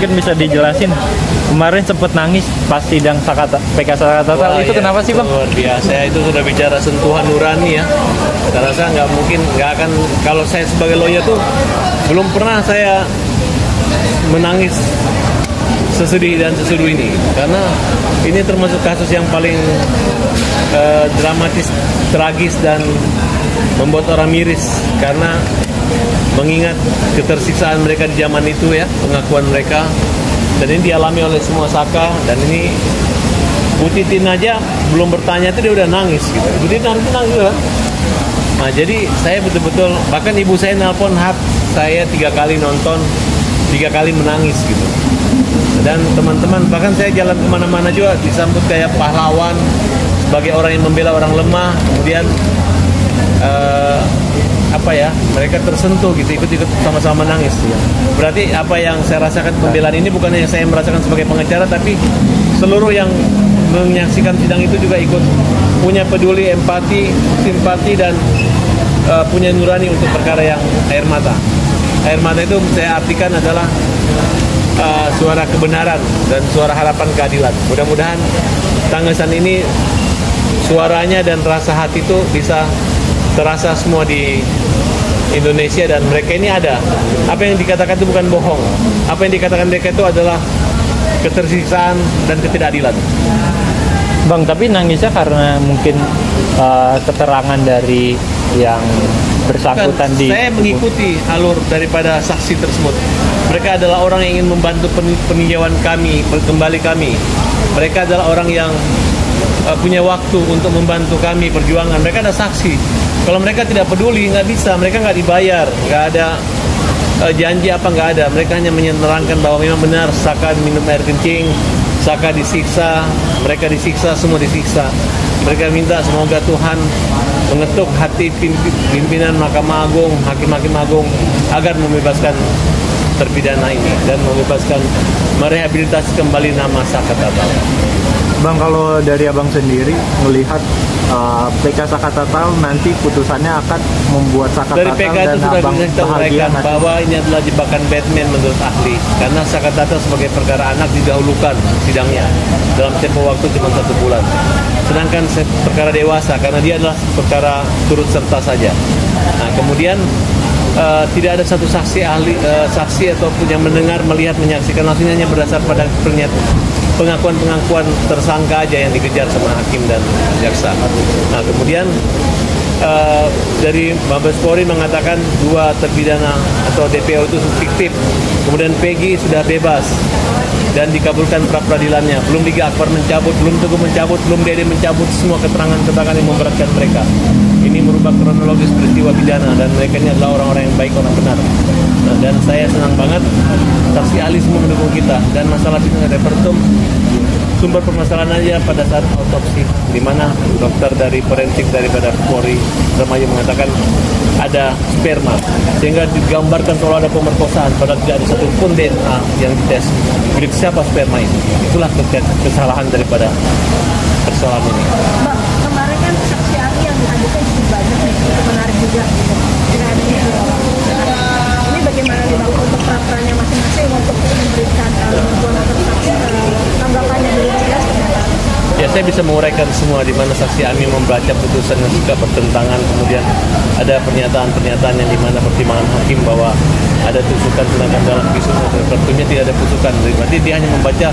mungkin bisa dijelasin. Kemarin sempat nangis pas sidang PK Sakatatal. Itu kenapa sih Bang? Luar biasa, itu sudah bicara sentuhan nurani ya. Saya rasa nggak mungkin, nggak akan, kalau saya sebagai lawyer tuh belum pernah saya menangis sesedih dan seseduh ini, karena ini termasuk kasus yang paling dramatis, tragis, dan membuat orang miris karena mengingat ketersiksaan mereka di zaman itu ya, pengakuan mereka, dan ini dialami oleh semua Saka. Dan ini Bu Titin aja belum bertanya itu dia udah nangis gitu. Bu Titin harus nangis kan? Nah jadi saya betul-betul, bahkan ibu saya nelpon saya 3 kali nonton, 3 kali menangis gitu. Dan teman-teman, bahkan saya jalan kemana-mana juga disambut kayak pahlawan, sebagai orang yang membela orang lemah. Kemudian mereka tersentuh gitu, ikut-ikut sama-sama nangis ya. Berarti apa yang saya rasakan pembelaan ini bukan hanya saya merasakan sebagai pengacara, tapi seluruh yang menyaksikan sidang itu juga ikut punya peduli, empati, simpati, dan punya nurani untuk perkara yang air mata. Air mata itu saya artikan adalah suara kebenaran dan suara harapan keadilan. Mudah-mudahan tangisan ini, suaranya dan rasa hati itu bisa terasa semua di Indonesia, dan mereka ini ada. Apa yang dikatakan itu bukan bohong. Apa yang dikatakan mereka itu adalah ketersiksaan dan ketidakadilan. Bang, tapi nangisnya karena mungkin keterangan dari yang bersangkutan di... Saya mengikuti alur daripada saksi tersebut. Mereka adalah orang yang ingin membantu peninjauan kami, kembali kami. Mereka adalah orang yang punya waktu untuk membantu kami perjuangan. Mereka ada saksi. Kalau mereka tidak peduli, nggak bisa. Mereka nggak dibayar, nggak ada janji apa, nggak ada. Mereka hanya menerangkan bahwa memang benar Saka minum air kencing, Saka disiksa, mereka disiksa, semua disiksa. Mereka minta semoga Tuhan mengetuk hati pimpinan Mahkamah Agung, hakim-hakim agung, agar membebaskan terpidana ini dan membebaskan, merehabilitasi kembali nama Sakatatal. Bang, kalau dari Abang sendiri melihat PK Sakatatal nanti putusannya akan membuat Sakatatal dari PK itu dan sudah Abang bisa kita uraikan bahwa ini adalah jebakan Batman menurut ahli, karena Sakatatal sebagai perkara anak didahulukan sidangnya dalam tempo waktu cuma 1 bulan, sedangkan perkara dewasa karena dia adalah perkara turut serta saja. Nah kemudian tidak ada satu saksi ahli, saksi ataupun yang mendengar, melihat, menyaksikan langsung, hanya berdasar pada pengakuan-pengakuan tersangka aja yang dikejar sama hakim dan jaksa. Nah kemudian dari Mabes Polri mengatakan 2 terpidana atau DPO itu fiktif. Kemudian Peggy sudah bebas dan dikabulkan pra-peradilannya. Belum Liga Akbar mencabut, belum Teguh mencabut, belum Dede mencabut semua keterangan-keterangan yang memberatkan mereka. Ini merubah kronologis peristiwa pidana, dan mereka ini adalah orang-orang yang baik, orang benar. Nah, dan saya senang banget saksi ahli semua mendukung kita, dan masalah pisum repertum sumber permasalahan aja pada saat autopsi, di mana dokter dari forensik daripada Polri Remaja mengatakan ada sperma, sehingga digambarkan kalau ada pemerkosaan, padahal tidak ada satupun DNA yang dites. Milik siapa sperma itu? Itulah kesalahan daripada persoalan ini. Mbak, kemarin kan saksi ahli yang dihadirkan cukup banyak nih, menarik juga gitu. Dengan adanya ini bagaimana nih Bang untuk pra-peradilannya masing-masing untuk memberikan bantuan atau saksi tanggapannya dari jelas ternyata. Ya, saya bisa menguraikan semua di mana saksi Ami membaca putusan yang suka bertentangan, kemudian ada pernyataan-pernyataan yang di mana pertimbangan hakim bahwa ada tusukan, sedangkan dalam visum repertumnya tidak ada tusukan. Berarti dia hanya membaca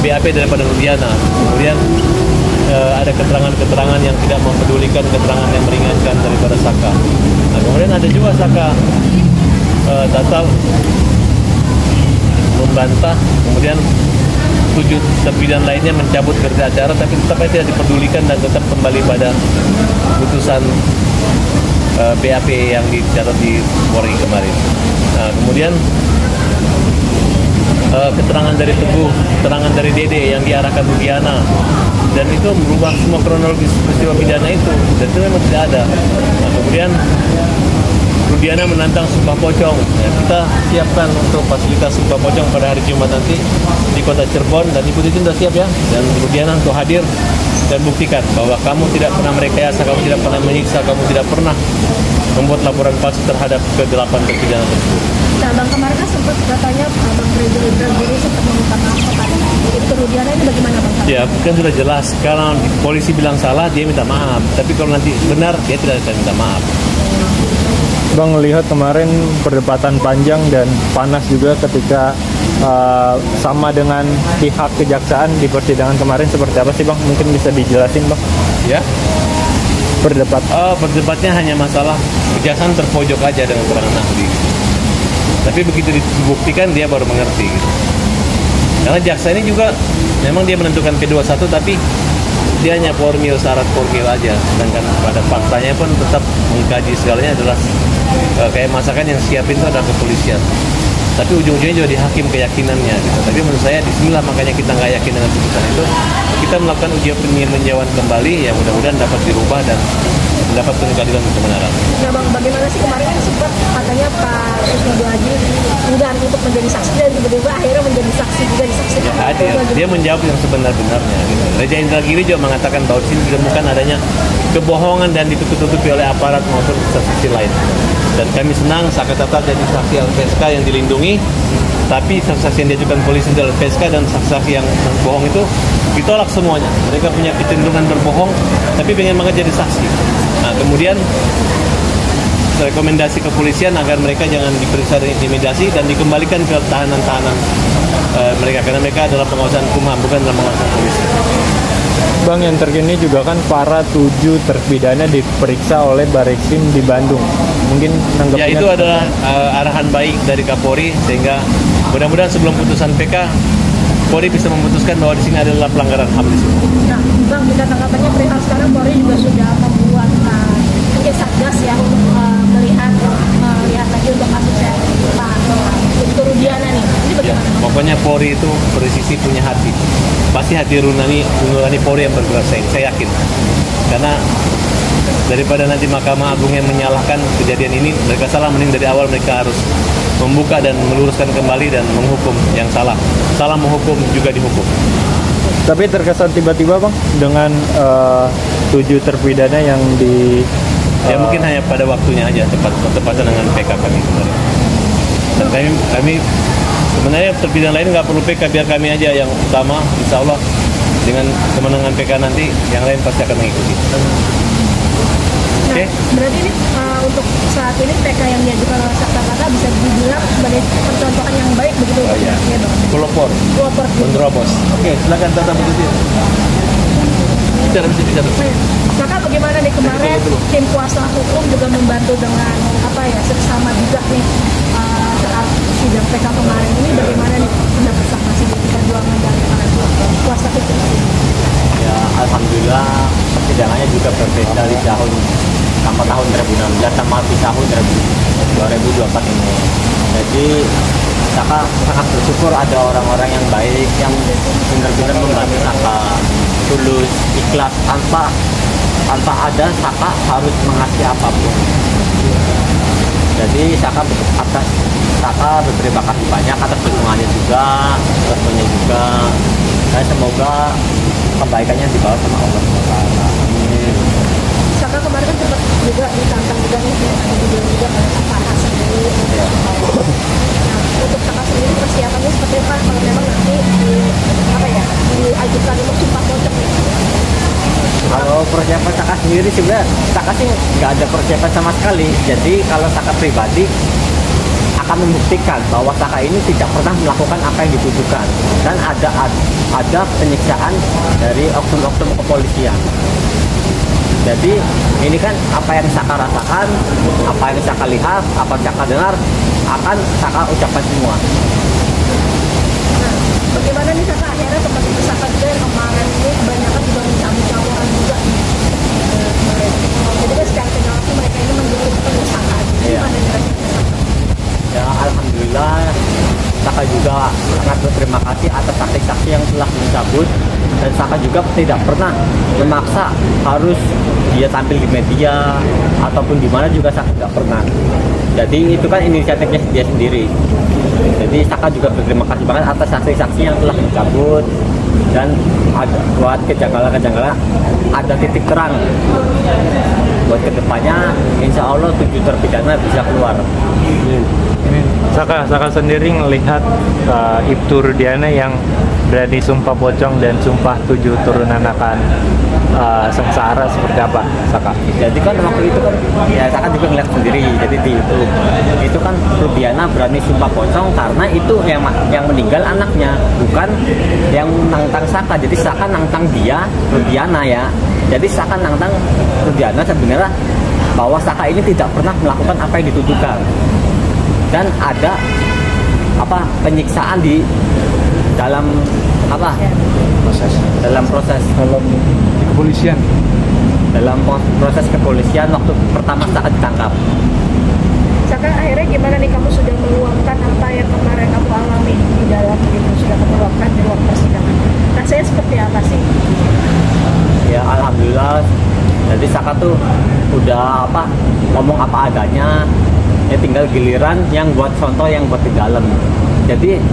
BAP daripada Rudiana. Kemudian ada keterangan-keterangan yang tidak mempedulikan, keterangan yang meringankan daripada Saka. Nah, kemudian ada juga Saka Tatal membantah, kemudian 7 terpidana lainnya mencabut berita acara, tapi tetap tidak dipedulikan dan tetap kembali pada putusan BAP yang dicatat di Polri kemarin. Nah, kemudian keterangan dari Teguh, keterangan dari Dede yang diarahkan Rudiana, dan itu merubah semua kronologis peristiwa pidana itu, dan itu memang tidak ada. Nah, kemudian Rudiana menantang Sumpah Pocong. Ya, kita siapkan untuk fasilitas Sumpah Pocong pada hari Jumat nanti di kota Cirebon, dan Ibu Titin sudah siap ya, dan Rudiana untuk hadir dan buktikan bahwa kamu tidak pernah merekayasa, kamu tidak pernah menyiksa, kamu tidak pernah membuat laporan palsu terhadap ke-8 terpidana tersebut. Nah Bang, kemarin kan sempat katanya Bang Reza Ibrahim Rudiana ini bagaimana Bang? Ya, kan sudah jelas. Kalau polisi bilang salah, dia minta maaf. Tapi kalau nanti benar, dia tidak akan minta maaf. Bang lihat kemarin perdebatan panjang dan panas juga ketika sama dengan pihak kejaksaan di persidangan kemarin seperti apa sih Bang? Mungkin bisa dijelasin Bang? Ya, perdebatnya hanya masalah kejaksaan terpojok aja dengan keterangan ahli. Tapi begitu dibuktikan dia baru mengerti. Gitu. Karena jaksa ini juga memang dia menentukan P21 tapi dia hanya formil, syarat formil aja. Sedangkan pada faktanya pun tetap mengkaji segalanya adalah kayak masakan yang siapin itu adalah kepolisian. Tapi ujung-ujungnya juga di hakim keyakinannya gitu. Tapi menurut saya disinilah makanya kita nggak yakin dengan putusan itu. Kita melakukan uji peninjauan kembali yang mudah-mudahan dapat dirubah dan mendapatkan keadilan dan kebenaran. Nah Bang, bagaimana sih kemarin kan sempat katanya Pak Susno Haji enggan untuk menjadi saksi dan tiba-tiba akhirnya menjadi saksi juga disaksikan. Ya, hadir. Dia menjawab yang sebenar-benarnya. Gitu. Reja Indragiri juga mengatakan bahwa sini ditemukan adanya kebohongan dan ditutup-tutupi oleh aparat maupun sisi lain. Dan kami senang Sakatata jadi saksi LPSK yang dilindungi, tapi saksi-saksi yang diajukan polisi dari LPSK dan saksi-saksi yang bohong itu ditolak semuanya. Mereka punya kecenderungan berbohong, tapi pengen banget jadi saksi. Nah, kemudian rekomendasi kepolisian agar mereka jangan diperiksa dan intimidasi dan dikembalikan ke tahanan-tahanan mereka, karena mereka adalah pengawasan Kumham, bukan dalam pengawasan polisi. Bang, yang terkini juga kan para 7 terpidana diperiksa oleh Barreskrim di Bandung. Mungkin Ya, itu adalah arahan baik dari Kapolri, sehingga mudah-mudahan sebelum putusan PK Polri bisa memutuskan bahwa di sini adalah pelanggaran HAM di sini. Nah, Bang, kita tanggapannya perihal sekarang Polri juga sudah membuat mungkin satgas ya untuk melihat lagi untuk kasusnya Pak Rudiana nih. Ini Ya, bagaimana? pokoknya Polri itu presisi punya hati. Pasti hati nurani Polri yang bergerak, saya yakin. Karena daripada nanti Mahkamah Agung yang menyalahkan kejadian ini, mereka salah, mending dari awal mereka harus membuka dan meluruskan kembali dan menghukum yang salah. Salah menghukum juga dihukum. Tapi terkesan tiba-tiba Bang dengan 7 terpidana yang di Ya mungkin hanya pada waktunya aja, tepatan dengan PK kami kemarin. Dan kami sebenarnya terpidana lain nggak perlu PK, biar kami aja yang utama. Insya Allah dengan kemenangan PK nanti yang lain pasti akan mengikuti. Nah, berarti ini untuk saat ini PK yang diajukan oleh Sakatata bisa dibilang sebagai percontohan yang baik begitu Ya. ya Bang? Pelopor, Pelopor gitu. menerobos. Oke, silakan Tata begitu. Bisa. Maka bagaimana nih kemarin tim kuasa hukum juga membantu dengan seksama juga nih saat sidang PK kemarin ini, bagaimana nih pendapat saksi di perjuangan dari para kuasa hukum? Ya, alhamdulillah persidangannya juga berbeda di tahun 2016 sama di tahun 2024 ini. Jadi Saka sangat bersyukur ada orang-orang yang baik yang benar-benar membantu Saka, tulus, ikhlas, tanpa ada Saka harus mengasih apapun. Jadi Saka berterima kasih banyak atas dukungannya juga, responnya juga. Dan semoga kebaikannya dibawa sama Allah SWT. Amin. Saka kemarin kan sempat juga ditantang juga nih, ada video juga Pak Hasan dulu. Nah, untuk Saka sendiri persiapannya seperti apa kalau memang nanti diajukan untuk sumpah pocong nih? Kalau persiapan Saka sendiri sebenarnya Saka sih nggak ada persiapan sama sekali. Jadi kalau Saka pribadi akan membuktikan bahwa Saka ini tidak pernah melakukan apa yang dituduhkan dan ada penyiksaan dari oknum-oknum kepolisian. Jadi ini kan apa yang Saka rasakan, apa yang Saka lihat, apa yang Saka dengar akan Saka ucapkan semua. Nah, bagaimana nih Saka akhirnya seperti Saka juga yang kemarin ini kebanyakan juga mencabut laporan juga kemarin. Jadi kan secara tidak langsung mereka ini mendukung pengusahaan. Iya. Gimana nih? Ya, alhamdulillah Saka juga sangat berterima kasih atas saksi-saksi yang telah mencabut, dan Saka juga tidak pernah memaksa harus dia tampil di media ataupun di mana juga Saka tidak pernah. Jadi itu kan inisiatifnya dia sendiri. Jadi Saka juga berterima kasih banget atas saksi-saksi yang telah mencabut, dan buat kejanggalan-kejanggalan ada titik terang buat kedepannya. Insya Allah 7 terpidana bisa keluar. Saka sendiri ngelihat Ibtu Rudiana yang berani sumpah pocong dan sumpah 7 turunan akan sengsara seperti apa, Saka? Jadi kan waktu itu kan ya Saka juga ngeliat sendiri, jadi di YouTube itu kan Rudiana berani sumpah pocong karena itu yang meninggal anaknya, bukan yang nantang Saka. Jadi Saka nantang dia Rudiana ya. Jadi Saka nantang Rudiana sebenarnya bahwa Saka ini tidak pernah melakukan apa yang dituduhkan. Dan ada penyiksaan di dalam proses kepolisian, dalam proses kepolisian waktu pertama saat ditangkap. Saka akhirnya gimana nih, kamu sudah meluapkan apa yang kemarin kamu alami di dalam gitu, sudah kamu luapkan di ruang persidangan. Rasanya seperti apa sih? Ya alhamdulillah, jadi Saka tuh udah ngomong apa adanya. Ya tinggal giliran yang buat contoh, yang buat di dalam. Jadi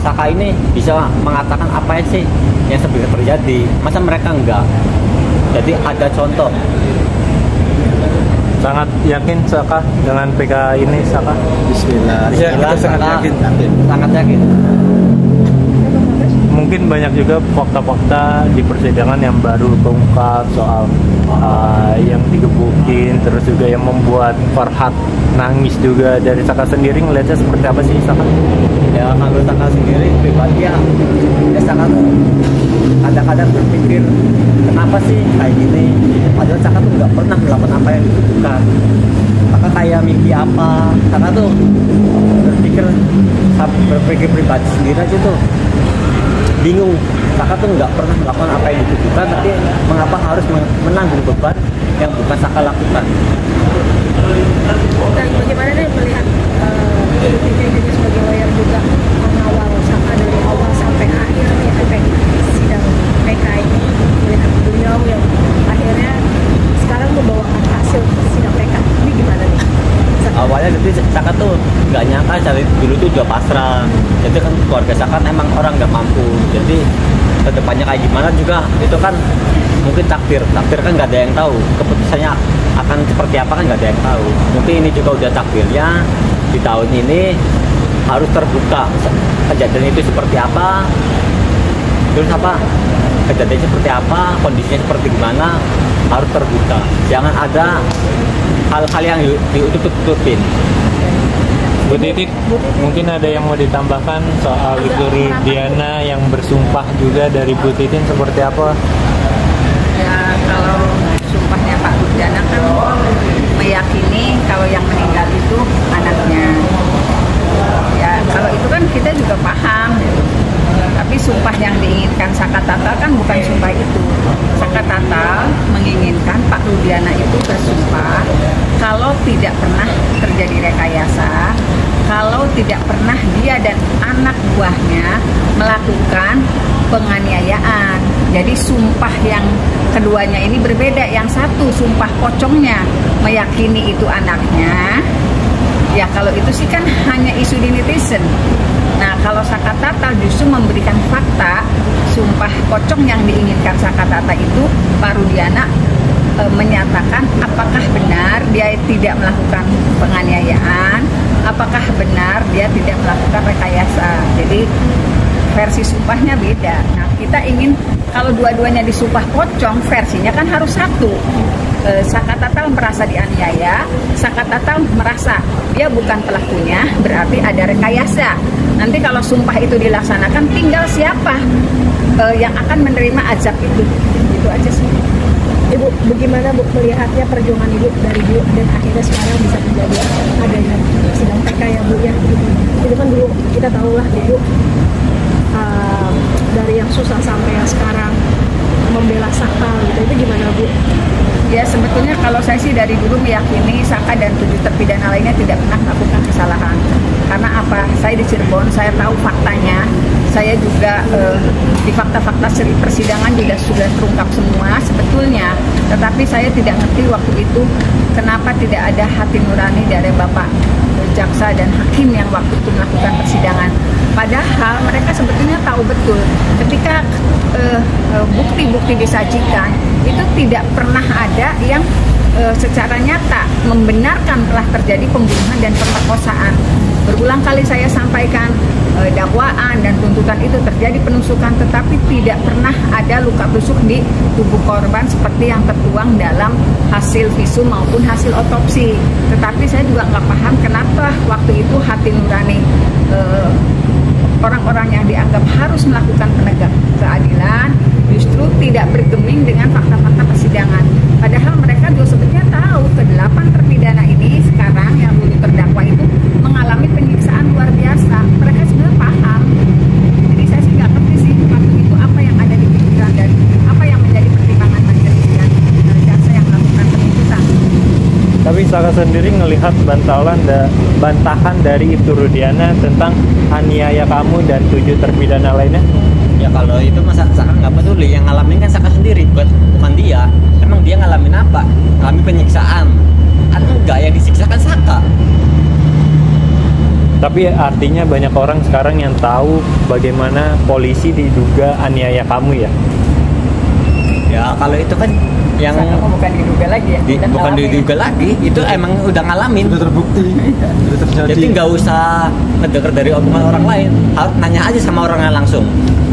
Saka ini bisa mengatakan apa sih yang sebenarnya terjadi, masa mereka enggak. Jadi ada contoh. Sangat yakin Saka dengan PK ini, Saka? Bismillah. Ya, Kita sangat yakin. Sangat yakin. Mungkin banyak juga fakta-fakta di persidangan yang baru terungkap soal yang digebukin, terus juga yang membuat Farhat nangis juga. Dari Saka sendiri ngelihatnya seperti apa sih, Saka? Ya kalau Saka sendiri pribadi ya Saka tuh kadang-kadang berpikir kenapa sih kayak gini, padahal Saka tuh nggak pernah melakukan apa yang dituduhkan. Saka kayak mimpi apa, Saka tuh berpikir pribadi sendiri aja tuh bingung. Saka tuh nggak pernah melakukan apa yang dituduhkan, tapi mengapa harus menanggung beban yang bukan Saka lakukan. Dan bagaimana nih melihat juga sebagai lawyer juga mengawal Saka dari awal sampai akhir nih, sampai sidang PK ini, melihat beliau yang akhirnya sekarang membawakan hasil sidang PK ini gimana nih? Awalnya jadi Saka tuh nggak nyangka, cari dulu tuh udah pasrah. Jadi kan keluarga Saka emang orang nggak mampu, jadi kedepannya kayak gimana juga itu kan mungkin takdir kan nggak ada yang tahu, keputusannya akan seperti apa kan nggak ada yang tahu. Mungkin ini juga udah takdirnya, di tahun ini harus terbuka kejadian itu seperti apa, terus kejadiannya seperti apa, kondisinya seperti gimana, harus terbuka. Jangan ada hal-hal yang ditutup-tutupin. Bu Titit, mungkin ada yang mau ditambahkan soal Ibtu Rudiana yang bersumpah juga dari Bu Titin seperti apa? Ya kalau sumpahnya Pak Rudiana kan meyakini kalau yang meninggal itu anaknya. Ya kalau itu kan kita juga paham gitu. Tapi sumpah yang diinginkan Saka Tatal kan bukan sumpah itu. Saka Tatal menginginkan Pak Rudiana itu bersumpah kalau tidak pernah terjadi rekayasa, kalau tidak pernah dia dan anak buahnya melakukan penganiayaan. Jadi sumpah yang keduanya ini berbeda. Yang satu sumpah pocongnya meyakini itu anaknya. Ya kalau itu sih kan hanya isu di netizen. Nah kalau Saka Tatal justru memberikan fakta sumpah pocong yang diinginkan Saka Tatal itu Pak Rudiana menyatakan apakah benar dia tidak melakukan penganiayaan, apakah benar dia tidak melakukan rekayasa. Jadi versi sumpahnya beda. Nah kita ingin kalau dua-duanya disumpah pocong, versinya kan harus satu. Saka Tatal merasa dianiaya, Saka Tatal merasa dia bukan pelakunya, berarti ada rekayasa. Nanti kalau sumpah itu dilaksanakan, tinggal siapa yang akan menerima azab itu. Itu aja sih. Ibu, bagaimana Bu melihatnya perjuangan Ibu dari dulu dan akhirnya sekarang bisa menjadi adanya sidang PK ya Bu ya? Itu kan dulu kita tahulah Ibu dari yang susah sampai yang sekarang membela Saka gitu, itu gimana Bu? Ya sebetulnya kalau saya sih dari dulu meyakini Saka dan 7 terpidana lainnya tidak pernah melakukan kesalahan. Karena apa? Saya di Cirebon, saya tahu faktanya. Saya juga di fakta-fakta persidangan juga sudah terungkap semua sebetulnya. Tetapi saya tidak ngerti waktu itu kenapa tidak ada hati nurani dari Bapak jaksa dan hakim yang waktu itu melakukan persidangan. Padahal mereka sebetulnya tahu betul ketika bukti-bukti disajikan itu tidak pernah ada yang secara nyata membenarkan telah terjadi pembunuhan dan pemerkosaan. Berulang kali saya sampaikan dakwaan dan tuntutan itu terjadi penusukan, tetapi tidak pernah ada luka tusuk di tubuh korban seperti yang tertuang dalam hasil visum maupun hasil otopsi. Tetapi saya juga nggak paham kenapa waktu itu hati nurani orang-orang yang dianggap harus melakukan penegak keadilan justru tidak bergeming dengan fakta-fakta persidangan. Padahal mereka juga sebetulnya tahu ke-8 terpidana ini sekarang yang dulu terdakwa itu mengalami penyiksaan luar biasa. Mereka sebenarnya paham. Jadi saya sih nggak ngerti sih waktu itu apa yang ada di pikiran dan apa yang menjadi pertimbangan majelis dan jaksa yang melakukan penuntutan. Tapi Saka sendiri melihat bantahan dari Ibtu Rudiana tentang aniaya kamu dan 7 terpidana lainnya. Ya kalau itu masa Saka nggak peduli, yang ngalamin kan Saka sendiri, bukan dia. Emang dia ngalamin apa? Ngalamin penyiksaan. Enggak, yang disiksakan Saka. Tapi artinya banyak orang sekarang yang tahu bagaimana polisi diduga aniaya kamu ya. Ya kalau itu kan yang Bukan diduga lagi ya? bukan diduga lagi, itu emang udah ngalamin. Sudah terbukti, sudah terjadi. Jadi nggak usah ngedenger dari omongan orang lain, harus nanya aja sama orangnya langsung.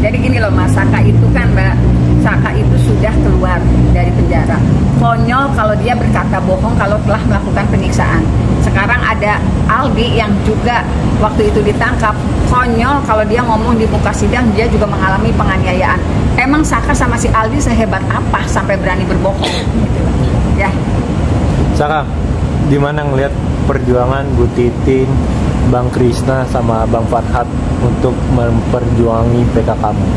Jadi gini loh Mas, Saka itu kan Mbak, Saka itu sudah keluar dari penjara. Konyol kalau dia berkata bohong kalau telah melakukan penyiksaan. Sekarang ada Aldi yang juga waktu itu ditangkap. Konyol kalau dia ngomong di muka sidang dia juga mengalami penganiayaan. Emang Saka sama si Aldi sehebat apa sampai berani berbohong? Gitu loh. Ya. Saka, gimana ngelihat perjuangan Bu Titin, Bang Krisna sama Bang Farhat untuk memperjuangi PK kamu?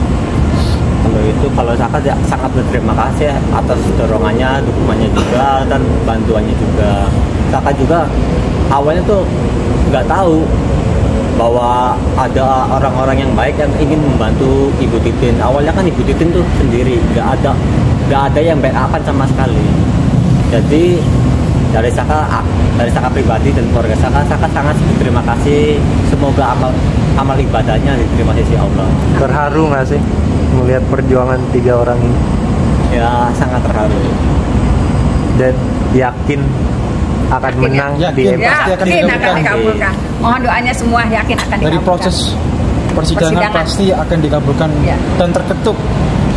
Kalau Saka sangat berterima kasih atas dorongannya, dukungannya juga, dan bantuannya juga. Saka juga awalnya tuh nggak tahu bahwa ada orang-orang yang baik yang ingin membantu Ibu Titin. Awalnya kan Ibu Titin tuh sendiri, nggak ada yang backup sama sekali. Jadi dari Saka pribadi dan keluarga Saka sangat berterima kasih. Semoga amal ibadahnya diterima sisi Allah. Terharu nggak sih melihat perjuangan 3 orang ini? Ya sangat terharu. Dan yakin akan menang Yakin. di Ya. MK? Pasti akan Yakin akan dikabulkan. dikabulkan. Mohon doanya semua yakin akan dikabulkan. Dari proses persidangan pasti akan dikabulkan Ya. dan terketuk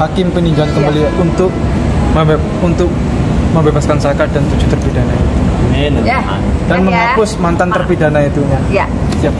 hakim peninjauan kembali untuk membebaskan Saka dan 7 terpidana itu. Amin. Ya. Dan Ya. menghapus mantan terpidana itu. Ya. Siap.